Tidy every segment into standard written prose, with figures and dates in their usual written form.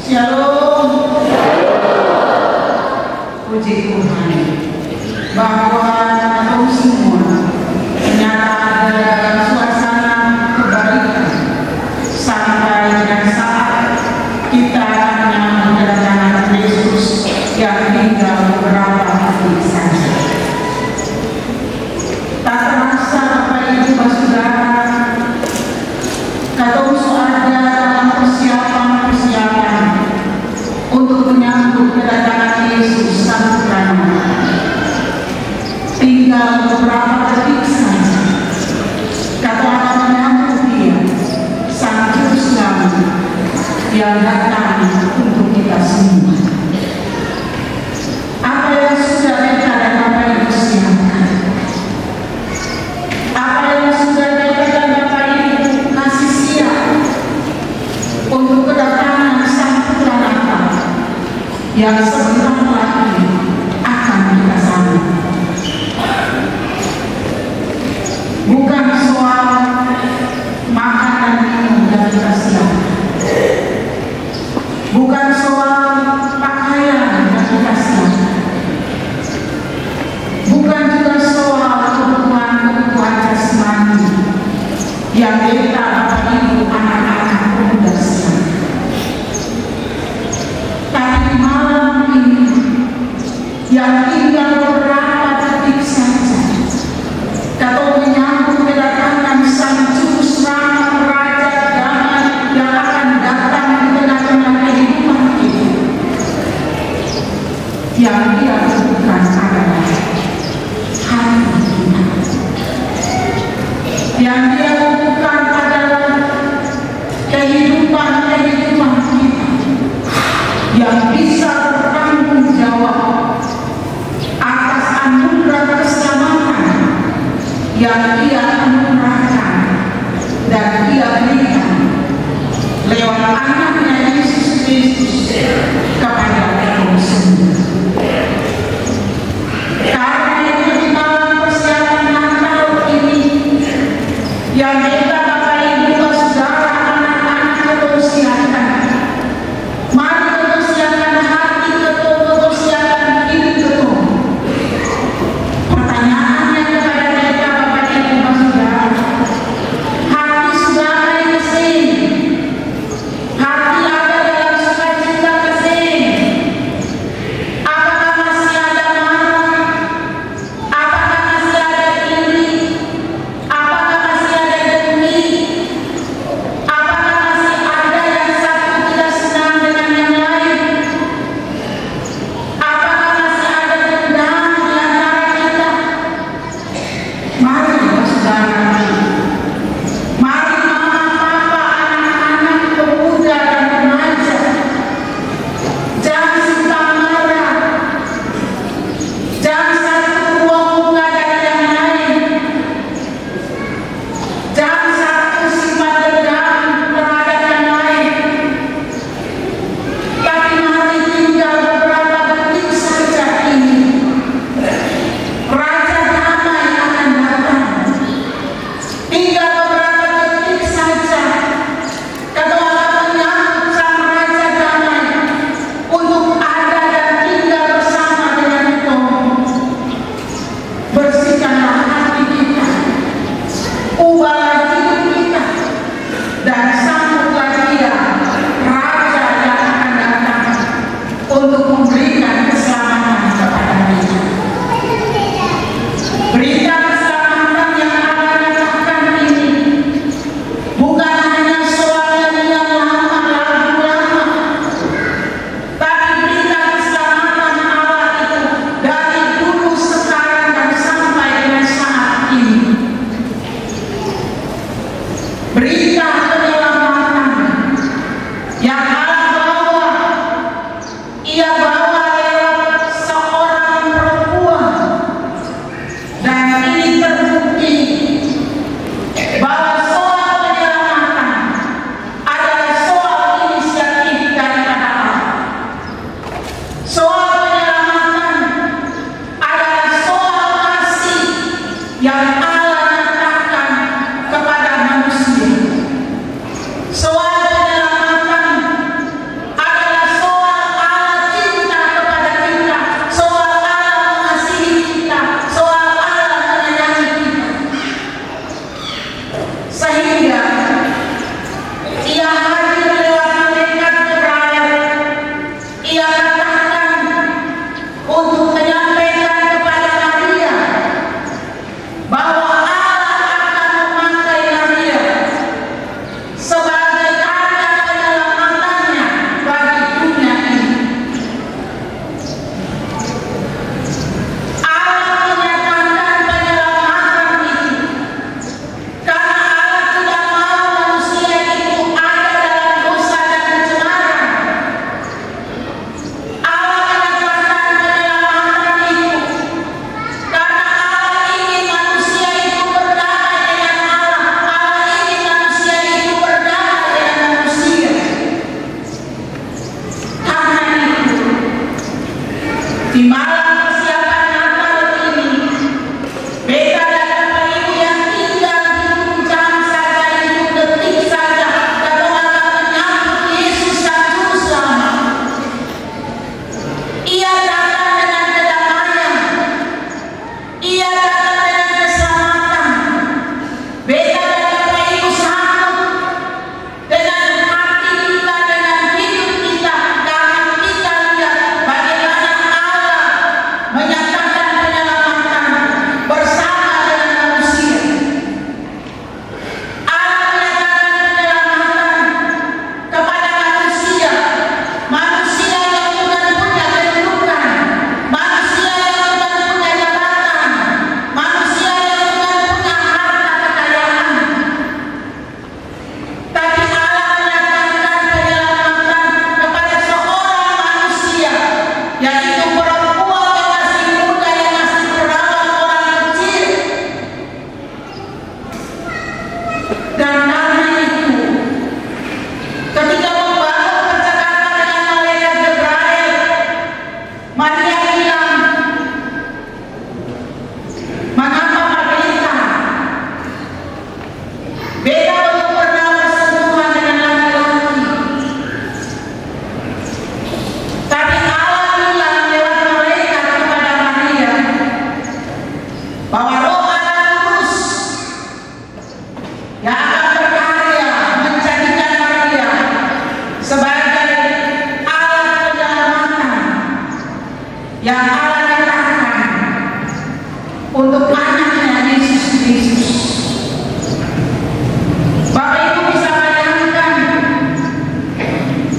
Shalom. Puji Tuhan bahwa kaum semua ternyata ada suasana kebaikan sampai dengan saat kita hanya mendatangi Yesus yang tinggal beberapa hari saja. Tak terasa Bapak Ibu Saudara, kata ada dalam persiapan untuk menyambut kedatangan Yesus Sang Putra. Tinggal beberapa detik saja, kata akan menyambut Dia, Sang Juru Selamat yang datang untuk kita semua. Apa yang sudah kita dan Bapak Ibu siapkan? Apa yang sudah kita dan Bapak Ibu kasih siap untuk kedatangan Sang Putra Natal yang sebentar lagi akan kita sambut? Bukan soal makan dan minum yang kita siapkan, bukan soal pakaian yang kita siapkan, bukan juga soal kebutuhan jasmani yang kita Bapak Ibu anak-anak pemuda siapkan. Tapi malam ini yang tinggal beberapa detik saja, kata menyambut kedatangan Sang Juru Selamat Raja Damai yang akan datang di tengah-tengah kehidupan kita. Yang Dia butuhkan adalah hati kita. Yang Dia butuhkan adalah kehidupan kita yang bisa bertanggung jawab atas anugerah keselamatan yang Dia anugerahkan dan Dia berikan lewat anaknya Yesus Kristus kepada kita semua. Karena itu di dalam persiapan Natal ini yang kita Bapak Ibu Saudara anak-anak kebersiapkan, mari kebersiapkan hati ketua, kebersiapkan diri ketua. Pertanyaannya kepada kita Bapak Ibu Saudara, hati saudara di sini, hati ada dalam sukacita ke sini, Di malam persiapan Natal ini, beta dan Bapak Ibu yang tinggal hidup jam saja, hidup detik saja, kalau akan menyambut Yesus Sang Juru Selamat. Ia datang dengan kedamaian, Ia datang dengan keselamatan. Beta dan Bapak Ibu sambut dengan hati kita, dengan hidup kita, karena kita lihat bagaimana Allah menyatakan penyelamatan bersama dengan manusia. Allah menyatakan penyelamatan kepada manusia, manusia yang bukan punya kedudukan, manusia yang bukan punya jabatan, manusia yang bukan punya harta kekayaan. Tapi Allah menyatakan penyelamatan kepada seorang manusia, yaitu perempuan yang masih muda, yang masih perawan, orang kecil. Dan karena itu, ketika membangun percakapan dengan malaikat Gabriel, Maria bilang, "Mengapa Marita? Beta belum pernah bersentuhan dengan laki-laki." Tapi Allah bilang lewat malaikat kepada Maria bahwa Roh Allah Kudus yang akan berkarya menjadikan Maria sebagai alat penyelamatan yang Allah nyatakan untuk anaknya Yesus Kristus. Bapak Ibu bisa bayangkan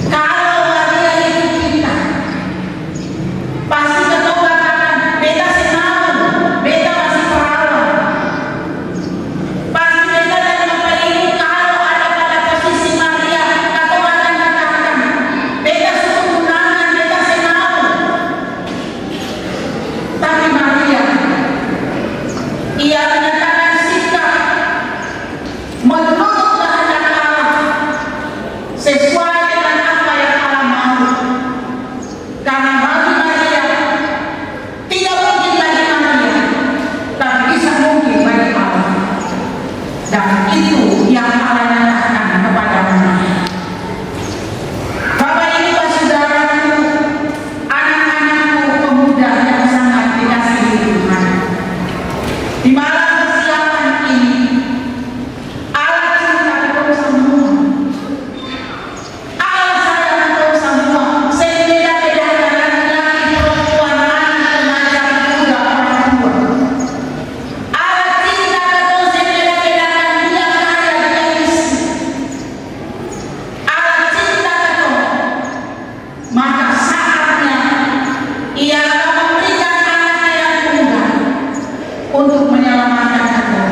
kalau Maria itu kita, pasti kita katakan beta senang, beta masih perawan. Pasti beta dan Bapak Ibu kalau ada pada posisi Maria, kita akan katakan beta suku tunangan, beta senang. Tapi Maria, ia menyatakan sikap menurut kehendak Allah, sesuai dengan apa yang Allah mau. Karena bagi Maria tidak mungkin bagi Maria, tapi bisa mungkin bagi Allah. Dan itu yang Allah nyatakan kepada Maria. Bapak Ibu dan saudaraku, anak-anakku pemuda yang sangat dikasihi Tuhan, di malam persiapan ini Allah cinta kita semua, Allah sayang kita semua, sebeda-bedanya laki-laki, perempuan, anak, remaja, muda, orang tua. Allah cinta kita sebeda-bedanya dia kaya, dia miskin. Allah cinta kita, maka saatnya Ia akan memberikan anaknya yang tunggal untuk menyelamatkan kita,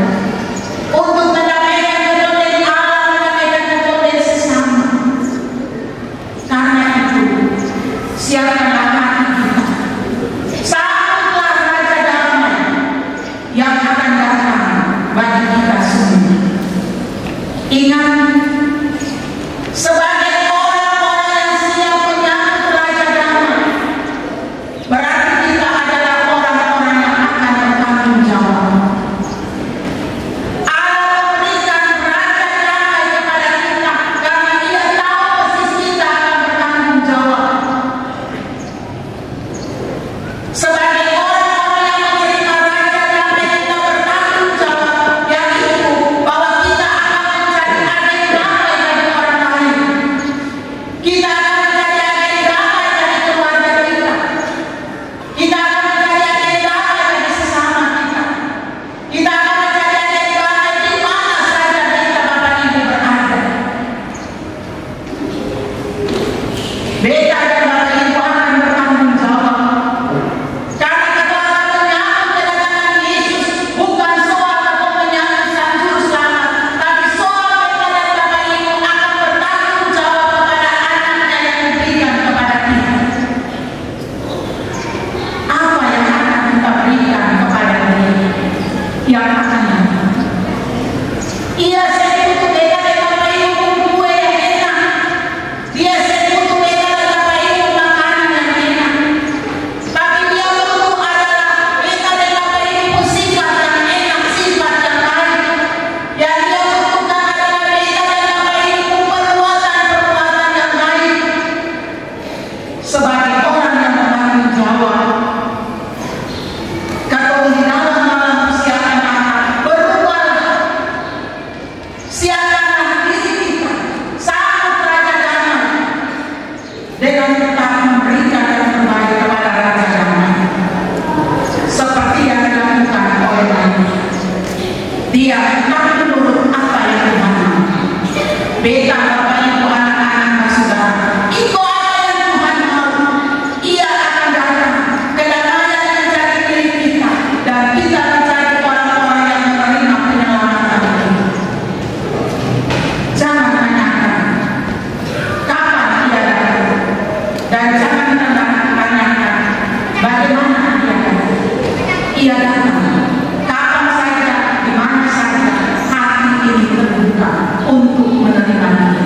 untuk mendamaikan kita dengan Allah, mendamaikan kita dengan sesama. Karena itu, siapkanlah hati kita, sambutlah Raja Damai yang akan datang bagi kita semua. Ingat, sebagai orang-orang yang siap menyambut Raja Damai, berarti kita adalah orang-orang yang akan bertanggung jawab. Allah memberikan Raja Damai kepada kita karena Ia tahu persis kita akan bertanggung jawab. Sebagai orang-orang yang menerima Raja Damai, kita bertanggung jawab, yaitu bahwa kita akan menjadi agen damai bagi orang lain. Kita akan menjadi agen damai bagi keluarga kita. Kita akan menjadi agen damai bagi sesama kita. Kita akan menjadi agen damai di mana saja kita, Bapak Ibu, berada. Beta dan Bapak Ibu akan bertanggung jawab. Karena kita akan menyambut kedatangan Yesus, bukan soal atau menyambut Sang Juru Selamat, tapi soal beta dan Bapak Ibu akan bertanggung jawab kepada anaknya yang diberikan kepada kita. Apa yang akan kita berikan kepada dia? Yang akan datang. Ia sekutu beta dan Bapak Ibu kue yang enak. Dia sekutu beta dan Bapak Ibu dengan tetap memberikan yang terbaik kepada Raja Damai, seperti yang dilakukan oleh Daud. Dia tak menurut apa yang Tuhan mau. Beta Bapak Ibu anak-anak saudara, itu apa yang Tuhan mau. Ia akan datang kedamaian menjadi milik kita, dan kita menjadi orang-orang yang menerima penyelamatan itu. Jangan tanyakan kapan ia datang, dan jangan tanyakan bagaimana ia datang. Ia datang kapan saja, di mana saja hati ini terbuka untuk menerima dia.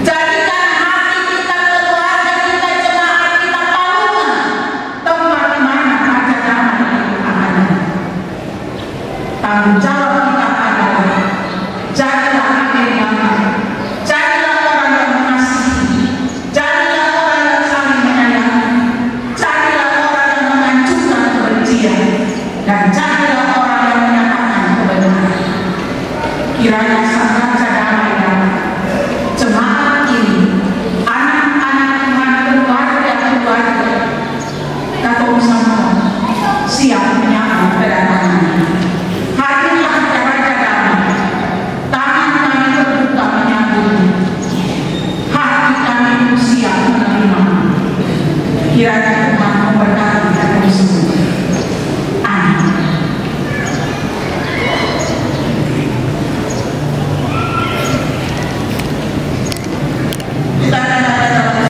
Jadikan hati kita, keluarga kita, jemaat kita palungan, tempat di mana Raja Damai itu akan ada. Tanggung jawab kita adalah jadilah agen damai, jadilah orang yang mengasihi, jadilah orang yang saling menyayangi, jadilah orang yang mengancurkan kebencian, dan jadilah orang yang menyatakan kebenaran. Kiranya sang Raja Damai datang, jemaat ini, anak-anak Tuhan, keluarga, Datuk semua siap menyambut kedatangannya. Hadirlah Raja Damai, tangan kami terbuka menyambutnya, hati kami siap menerima. Kiranya